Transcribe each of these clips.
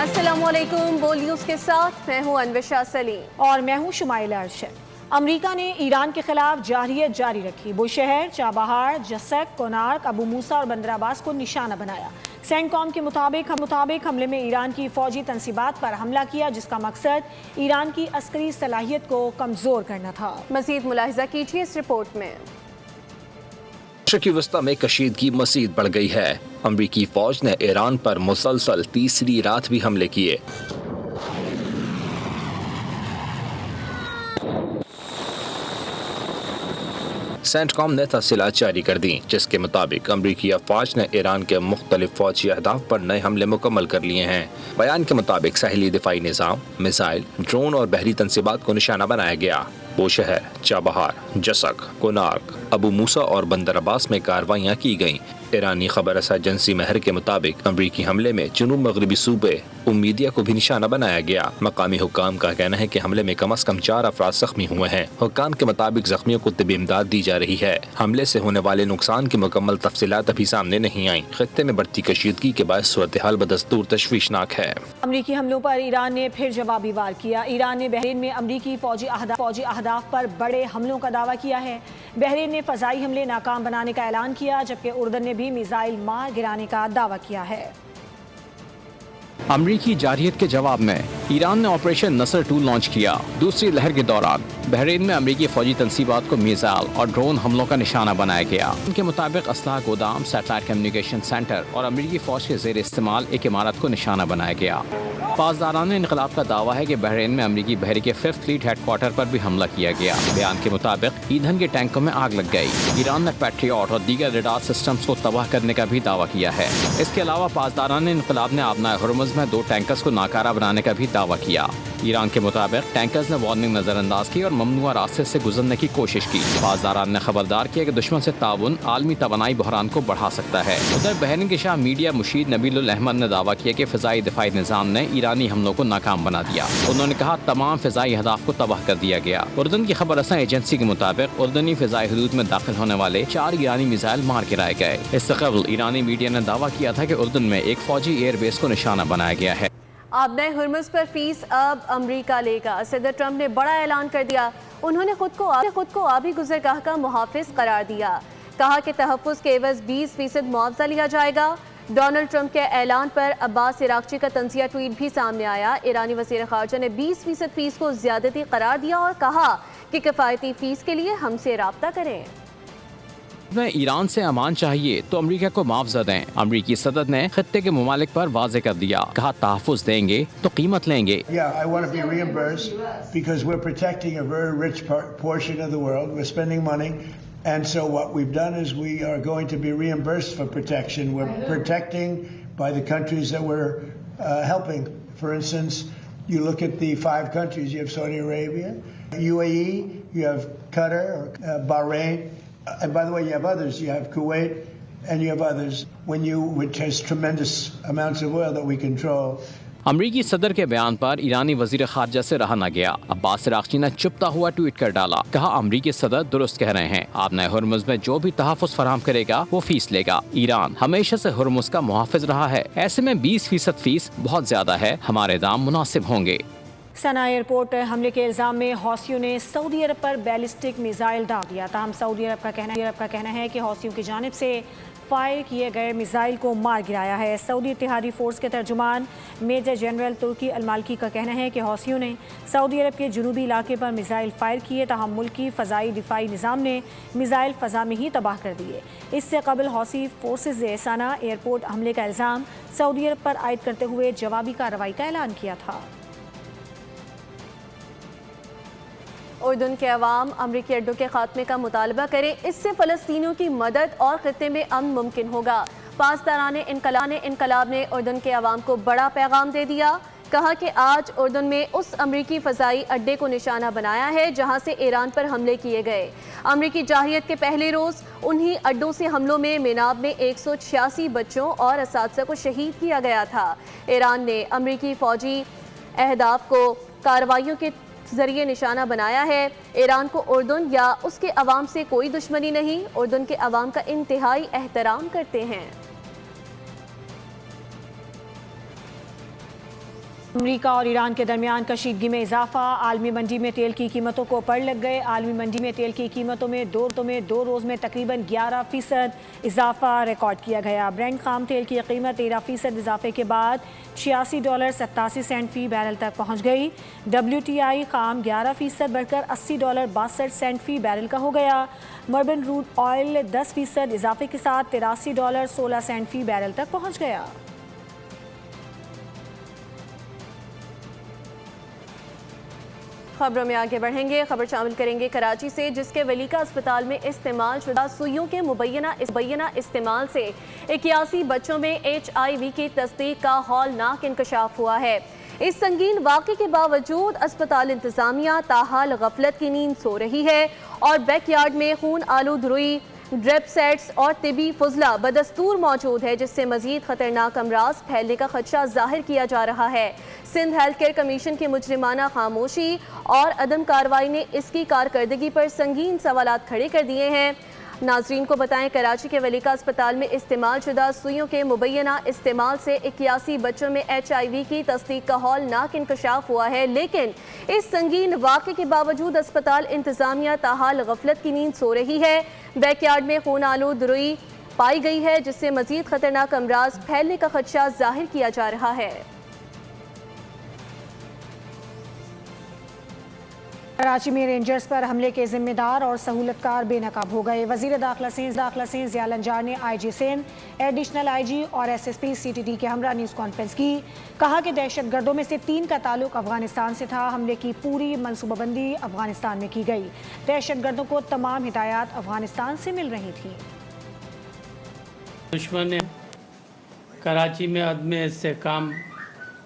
السلام علیکم، بول نیوز کے ساتھ میں ہوں انوشا سلیم اور میں ہوں شمائل ارشد۔ امریکہ نے ایران کے خلاف جارحیت جاری رکھی، بوشہر، چابہار، جسک، کونارک، ابو موسیٰ اور بندر عباس کو نشانہ بنایا۔ سینٹ کام کے مطابق حملے میں ایران کی فوجی تنصیبات پر حملہ کیا، جس کا مقصد ایران کی عسکری صلاحیت کو کمزور کرنا تھا۔ مزید ملاحظہ کیجیے اس رپورٹ میں۔ مشرقی وسطی میں کشیدگی مزید بڑھ گئی ہے۔ امریکی فوج نے ایران پر مسلسل تیسری رات بھی حملے کیے۔ سینٹ کام نے تفصیلات جاری کر دیں، جس کے مطابق امریکی افواج نے ایران کے مختلف فوجی اہداف پر نئے حملے مکمل کر لیے ہیں۔ بیان کے مطابق ساحلی دفاعی نظام، میزائل، ڈرون اور بحری تنصیبات کو نشانہ بنایا گیا۔ بوشہر، چابہار، جسک، کونارک، ابو موسیٰ اور بندر عباس میں کارروائیاں کی گئیں۔ ایرانی خبر رساں ایجنسی مہر کے مطابق امریکی حملے میں جنوب مغربی صوبے امیدیہ کو بھی نشانہ بنایا گیا۔ مقامی حکام کا کہنا ہے کہ حملے میں کم از کم 4 افراد زخمی ہوئے ہیں۔ حکام کے مطابق زخمیوں کو طبی امداد دی جا رہی ہے۔ حملے سے ہونے والے نقصان کی مکمل تفصیلات ابھی سامنے نہیں آئیں۔ خطے میں بڑھتی کشیدگی کے باعث صورتحال بدستور تشویشناک ہے۔ امریکی حملوں پر ایران نے پھر جوابی وار کیا۔ ایران نے بحرین میں امریکی فوجی اہداف پر بڑے حملوں کا دعویٰ کیا ہے۔ بحرین نے فضائی حملے ناکام بنانے کا اعلان کیا، جبکہ اردن نے بھی میزائل مار گرانے کا دعویٰ کیا ہے۔ امریکی جارحیت کے جواب میں ایران نے آپریشن نصر 2 لانچ کیا۔ دوسری لہر کے دوران بحرین میں امریکی فوجی تنصیبات کو میزائل اور ڈرون حملوں کا نشانہ بنایا گیا۔ ان کے مطابق اسلحہ گودام، سیٹلائٹ کمیونیکیشن سینٹر اور امریکی فوج کے زیر استعمال ایک عمارت کو نشانہ بنایا گیا۔ پاسداران انقلاب کا دعویٰ ہے کہ بحرین میں امریکی بحری کے 5th فلیٹ ہیڈ کوارٹر پر بھی حملہ کیا گیا۔ بیان کے مطابق ایندھن کے ٹینکوں میں آگ لگ گئی۔ ایران نے پیٹریوٹ اور دیگر ریڈار سسٹمز کو تباہ کرنے کا بھی دعویٰ کیا ہے۔ اس کے علاوہ پاسداران انقلاب نے آبنائے ہرمز میں 2 ٹینکرز کو ناکارہ بنانے کا بھی دعویٰ کیا۔ ایران کے مطابق ٹینکرز نے وارننگ نظر انداز کی اور ممنوعہ راستے سے گزرنے کی کوشش کی۔ پاسداران نے خبردار کیا کہ دشمن سے تعاون عالمی توانائی بحران کو بڑھا سکتا ہے۔ ادھر بحرین کے شاہ میڈیا مشیر نبیل الاحمد نے دعویٰ کیا کہ فضائی دفاعی نظام نے ایرانی حملوں کو ناکام بنا دیا۔ انہوں نے کہا تمام فضائی اہداف کو تباہ کر دیا گیا۔ اردن کی خبر رساں ایجنسی کے مطابق اردنی فضائی حدود میں داخل ہونے والے 4 ایرانی میزائل مار گرائے گئے۔ اس سے قبل ایرانی میڈیا نے دعویٰ کیا تھا کہ اردن میں ایک فوجی ایئر بیس کو نشانہ بنایا گیا ہے۔ آبنائے ہرمز پر فیس اب امریکہ لے گا۔ صدر ٹرمپ نے بڑا اعلان کر دیا۔ انہوں نے خود کو آبی گزرگاہ کا محافظ قرار دیا۔ کہا کہ تحفظ کے عوض 20% معاوضہ لیا جائے گا۔ ڈونلڈ ٹرمپ کے اعلان پر عباس عراقچی کا طنزیہ ٹویٹ بھی سامنے آیا۔ ایرانی وزیر خارجہ نے 20% فیس کو زیادتی قرار دیا اور کہا کہ کفایتی فیس کے لیے ہم سے رابطہ کریں۔ میں ایران سے امان چاہیے تو امریکہ کو معاوضہ دیں۔ امریکی صدر نے خطے کے ممالک پر واضح کر دیا، کہا تحفظ دیں گے تو قیمت لیں گے۔ Yeah, I want to be reimbursed because we're protecting a very rich portion of the world. We're spending money. And so what we've done is we are going to be reimbursed for protection. We're protecting by the countries that we're helping. For instance, you look at the 5 countries. You have Saudi Arabia, UAE, you have Qatar, Bahrain. And by the way, you have others. You have Kuwait and you have others. Which has tremendous amounts of oil that we control. امریکی صدر کے بیان پر ایرانی وزیر خارجہ سے رہا نہ گیا۔ عباس عراقچی نے چپتا ہوا ٹویٹ کر ڈالا، کہا امریکی صدر درست کہہ رہے ہیں، آبنائے ہرمز میں جو بھی تحفظ فراہم کرے گا وہ فیس لے گا۔ ایران ہمیشہ سے ہرمز کا محافظ رہا ہے، ایسے میں 20% فیس بہت زیادہ ہے، ہمارے دام مناسب ہوں گے۔ سنا ایئرپورٹ حملے کے الزام میں حوثیوں نے سعودی عرب پر بیلسٹک میزائل داغ دیا۔ تاہم سعودی عرب کا کہنا ہے کہ حوثیوں کی جانب سے فائر کیے گئے میزائل کو مار گرایا ہے۔ سعودی اتحادی فورس کے ترجمان میجر جنرل ترکی المالکی کا کہنا ہے کہ حوثیوں نے سعودی عرب کے جنوبی علاقے پر میزائل فائر کیے، تاہم ملکی فضائی دفاعی نظام نے میزائل فضا میں ہی تباہ کر دیے۔ اس سے قبل حوثی فورسز نے سنا ایئرپورٹ حملے کا الزام سعودی عرب پر عائد کرتے ہوئے جوابی کارروائی کا اعلان کیا تھا۔ اردن کے عوام امریکی اڈوں کے خاتمے کا مطالبہ کریں، اس سے فلسطینیوں کی مدد اور خطے میں امن ممکن ہوگا۔ پاسداران انقلاب نے اردن کے عوام کو بڑا پیغام دے دیا۔ کہا کہ آج اردن میں اس امریکی فضائی اڈے کو نشانہ بنایا ہے جہاں سے ایران پر حملے کیے گئے۔ امریکی جارحیت کے پہلے روز انہی اڈوں سے حملوں میں میناب میں 186 بچوں اور اساتذہ کو شہید کیا گیا تھا۔ ایران نے امریکی فوجی اہداف کو کارروائیوں کے ذریعے نشانہ بنایا ہے۔ ایران کو اردن یا اس کے عوام سے کوئی دشمنی نہیں، اردن کے عوام کا انتہائی احترام کرتے ہیں۔ امریکہ اور ایران کے درمیان کشیدگی میں اضافہ، عالمی منڈی میں تیل کی قیمتوں کو پڑ لگ گئے۔ عالمی منڈی میں تیل کی قیمتوں میں دو روز میں تقریباً 11% اضافہ ریکارڈ کیا گیا۔ برینٹ خام تیل کی قیمت 13% اضافے کے بعد $86.87 فی بیرل تک پہنچ گئی۔ WTI خام 11% بڑھ کر $80.62 فی بیرل کا ہو گیا۔ مربن روڈ آئل 10% اضافے کے ساتھ $83.16 فی بیرل تک پہنچ گیا۔ خبروں میں آگے بڑھیں گے، خبر شامل کریں گے کراچی سے، جس کے ولیکا اسپتال میں استعمال شدہ سوئیوں کے مبینہ استعمال سے 81 بچوں میں HIV کی تصدیق کا ہولناک انکشاف ہوا ہے۔ اس سنگین واقعے کے باوجود اسپتال انتظامیہ تاحال غفلت کی نیند سو رہی ہے اور بیک یارڈ میں خون آلود روئی، ڈرپ سیٹس اور طبی فضلہ بدستور موجود ہے، جس سے مزید خطرناک امراض پھیلنے کا خدشہ ظاہر کیا جا رہا ہے۔ سندھ ہیلتھ کیئر کمیشن کی مجرمانہ خاموشی اور عدم کارروائی نے اس کی کارکردگی پر سنگین سوالات کھڑے کر دیے ہیں۔ ناظرین کو بتائیں، کراچی کے ولیکا اسپتال میں استعمال شدہ سوئیوں کے مبینہ استعمال سے 81 بچوں میں HIV کی تصدیق کا ہولناک انکشاف ہوا ہے، لیکن اس سنگین واقعے کے باوجود اسپتال انتظامیہ تاحال غفلت کی نیند سو رہی ہے۔ بیک یارڈ میں خون آلود روئی پائی گئی ہے، جس سے مزید خطرناک امراض پھیلنے کا خدشہ ظاہر کیا جا رہا ہے۔ کراچی میں رینجرز پر حملے کے ذمہ دار اور سہولت کار بے نقاب ہو گئے۔ وزیر داخلہ سندھ ضیاء الانجار نے IG سندھ، ایڈیشنل IG اور SSP CTD کے ہمراہ نیوز کانفرنس کی۔ کہا کہ دہشت گردوں میں سے 3 کا تعلق افغانستان سے تھا۔ حملے کی پوری منصوبہ بندی افغانستان میں کی گئی۔ دہشت گردوں کو تمام ہدایات افغانستان سے مل رہی تھیں۔ دشمن نے کراچی میں عدم استحکام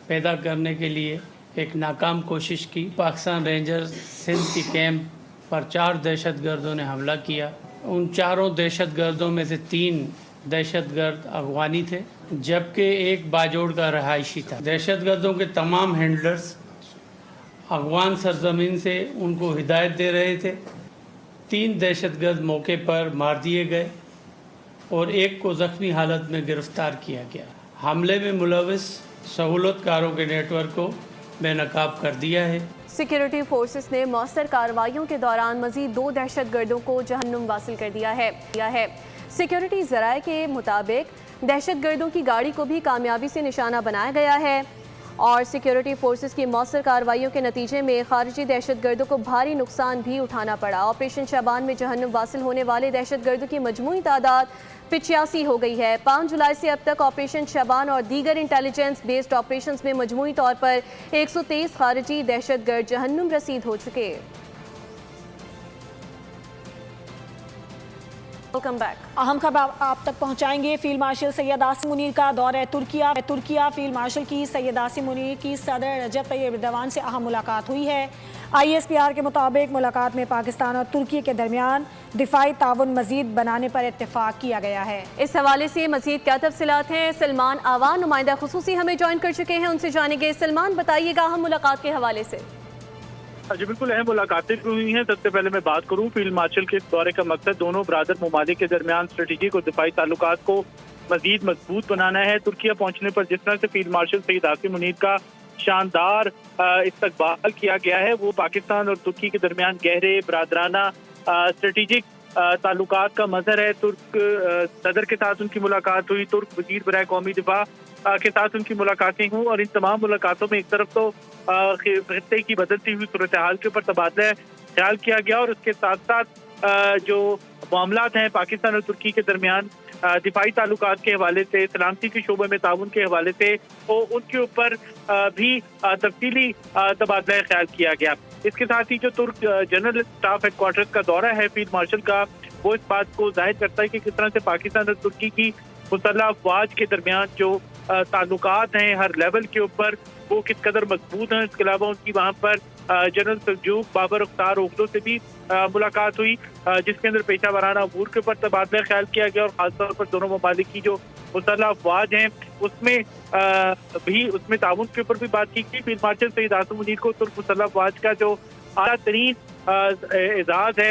پیدا کرنے کے لیے ایک ناکام کوشش کی۔ پاکستان رینجرز سندھ کی کیمپ پر 4 دہشت گردوں نے حملہ کیا۔ ان 4 دہشت گردوں میں سے 3 دہشت گرد افغانی تھے، جبکہ ایک باجوڑ کا رہائشی تھا۔ دہشت گردوں کے تمام ہینڈلرز افغان سرزمین سے ان کو ہدایت دے رہے تھے۔ 3 دہشت گرد موقع پر مار دیے گئے اور ایک کو زخمی حالت میں گرفتار کیا گیا۔ حملے میں ملوث سہولت کاروں کے نیٹ ورک کو بے نقاب کر دیا ہے۔ سیکیورٹی فورسز نے مؤثر کارروائیوں کے دوران مزید 2 دہشت گردوں کو جہنم واصل کر دیا ہے۔ سیکیورٹی ذرائع کے مطابق دہشت گردوں کی گاڑی کو بھی کامیابی سے نشانہ بنایا گیا ہے اور سیکیورٹی فورسز کی مؤثر کارروائیوں کے نتیجے میں خارجی دہشت گردوں کو بھاری نقصان بھی اٹھانا پڑا۔ آپریشن شابان میں جہنم واصل ہونے والے دہشت گردوں کی مجموعی تعداد 85 ہو گئی ہے۔ 5 جولائی سے اب تک آپریشن شابان اور دیگر انٹیلیجنس بیسڈ آپریشنز میں مجموعی طور پر 123 خارجی دہشت گرد جہنم رسید ہو چکے۔ Welcome back. اہم خبر آپ تک پہنچائیں گے۔ فیلڈ مارشل سید عاصم منیر کا دورہ ترکیہ۔ فیلڈ مارشل کی سید عاصم منیر کی صدر رجب طیب ایردوان سے اہم ملاقات ہوئی ہے۔ ISPR کے مطابق ملاقات میں پاکستان اور ترکی کے درمیان دفاعی تعاون مزید بنانے پر اتفاق کیا گیا ہے۔ اس حوالے سے مزید کیا تفصیلات ہیں؟ سلمان آوان نمائندہ خصوصی ہمیں جوائن کر چکے ہیں، ان سے جانیں گے۔ سلمان، بتائیے گا اہم ملاقات کے حوالے سے۔ جی بالکل، اہم ملاقاتیں ہوئی ہیں۔ سب سے پہلے میں بات کروں فیلڈ مارشل کے دورے کا مقصد دونوں برادر ممالک کے درمیان اسٹریٹجک اور دفاعی تعلقات کو مزید مضبوط بنانا ہے۔ ترکیہ پہنچنے پر جس طرح سے فیلڈ مارشل سید عاصم منیر کا شاندار استقبال کیا گیا ہے، وہ پاکستان اور ترکی کے درمیان گہرے برادرانہ اسٹریٹجک تعلقات کا مظہر ہے۔ ترک صدر کے ساتھ ان کی ملاقات ہوئی، ترک وزیر برائے قومی دفاع کے ساتھ ان کی ملاقاتیں ہوں اور ان تمام ملاقاتوں میں ایک طرف تو خطے کی بدلتی ہوئی صورتحال کے اوپر تبادلہ خیال کیا گیا اور اس کے ساتھ ساتھ جو معاملات ہیں پاکستان اور ترکی کے درمیان دفاعی تعلقات کے حوالے سے، سلامتی کے شعبے میں تعاون کے حوالے سے ان کے اوپر بھی تفصیلی تبادلہ خیال کیا گیا۔ اس کے ساتھ ہی جو ترک جنرل اسٹاف ہیڈ کوارٹرز کا دورہ ہے فیلڈ مارشل کا، وہ اس بات کو ظاہر کرتا ہے کہ کس طرح سے پاکستان اور ترکی کی مسلح افواج کے درمیان جو تعلقات ہیں ہر لیول کے اوپر وہ کس قدر مضبوط ہیں۔ اس کے علاوہ ان کی وہاں پر جنرل سلجوق بابر اختار اوغلو سے بھی ملاقات ہوئی، جس کے اندر پیشہ ورانہ امور کے اوپر تبادلہ خیال کیا گیا اور خاص طور پر دونوں ممالک کی جو مسلح افواج ہیں اس میں تعاون کے اوپر بھی بات کی گئی۔ فیلڈ مارشل سید عاصم منیر کو ترک مسلح افواج کا جو اعلیٰ ترین اعزاز ہے